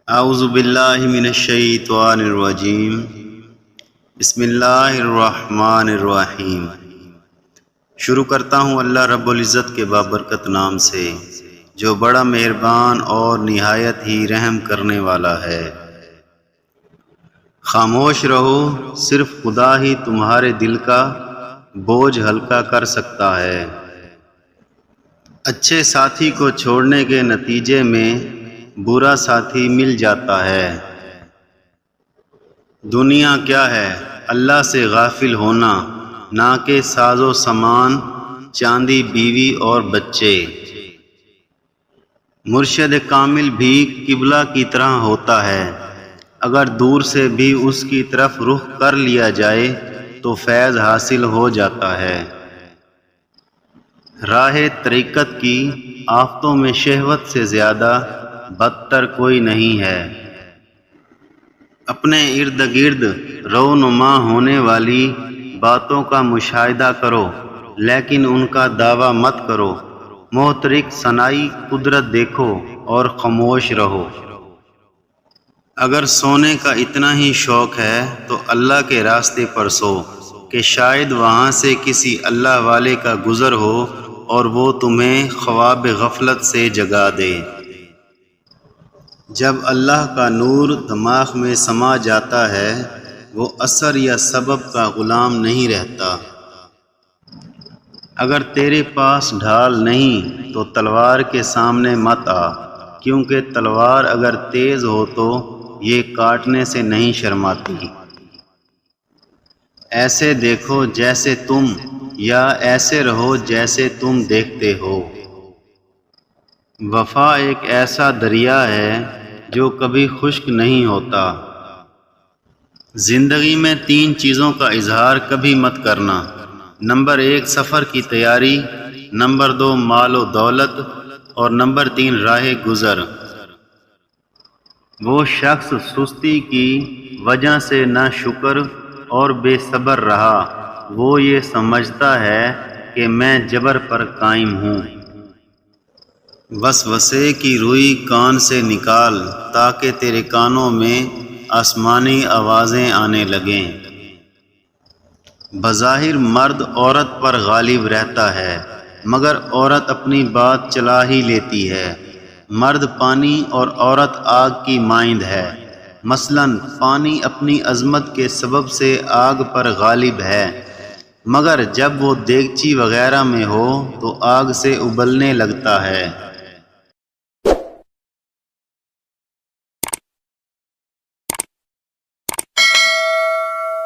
اعوذ باللہ من الشیطان الرجیم بسم اللہ الرحمن الرحیم۔ شروع کرتا ہوں اللہ رب العزت کے بابرکت نام سے جو بڑا مہربان اور نہایت ہی رحم کرنے والا ہے۔ خاموش رہو، صرف خدا ہی تمہارے دل کا بوجھ ہلکا کر سکتا ہے۔ اچھے ساتھی کو چھوڑنے کے نتیجے میں برا ساتھی مل جاتا ہے۔ دنیا کیا ہے؟ اللہ سے غافل ہونا، نہ کہ ساز و سامان، چاندی، بیوی اور بچے۔ مرشد کامل بھی قبلہ کی طرح ہوتا ہے، اگر دور سے بھی اس کی طرف رخ کر لیا جائے تو فیض حاصل ہو جاتا ہے۔ راہ طریقت کی آفتوں میں شہوت سے زیادہ بدتر کوئی نہیں ہے۔ اپنے ارد گرد رونما ہونے والی باتوں کا مشاہدہ کرو، لیکن ان کا دعویٰ مت کرو۔ محترق صناعی قدرت دیکھو اور خاموش رہو۔ اگر سونے کا اتنا ہی شوق ہے تو اللہ کے راستے پر سو، کہ شاید وہاں سے کسی اللہ والے کا گزر ہو اور وہ تمہیں خواب غفلت سے جگا دے۔ جب اللہ کا نور دماغ میں سما جاتا ہے، وہ اثر یا سبب کا غلام نہیں رہتا۔ اگر تیرے پاس ڈھال نہیں تو تلوار کے سامنے مت آ، کیونکہ تلوار اگر تیز ہو تو یہ کاٹنے سے نہیں شرماتی۔ ایسے دیکھو جیسے تم، یا ایسے رہو جیسے تم دیکھتے ہو۔ وفا ایک ایسا دریا ہے جو کبھی خشک نہیں ہوتا۔ زندگی میں 3 چیزوں کا اظہار کبھی مت کرنا۔ نمبر 1 سفر کی تیاری، نمبر 2 مال و دولت، اور نمبر 3 راہ گزر۔ وہ شخص سستی کی وجہ سے نہ شکر اور بے صبر رہا، وہ یہ سمجھتا ہے کہ میں جبر پر قائم ہوں۔ وسوسے کی روئی کان سے نکال تاکہ تیرے کانوں میں آسمانی آوازیں آنے لگیں۔ بظاہر مرد عورت پر غالب رہتا ہے، مگر عورت اپنی بات چلا ہی لیتی ہے۔ مرد پانی اور عورت آگ کی مانند ہے۔ مثلاً پانی اپنی عظمت کے سبب سے آگ پر غالب ہے، مگر جب وہ دیگچی وغیرہ میں ہو تو آگ سے ابلنے لگتا ہے۔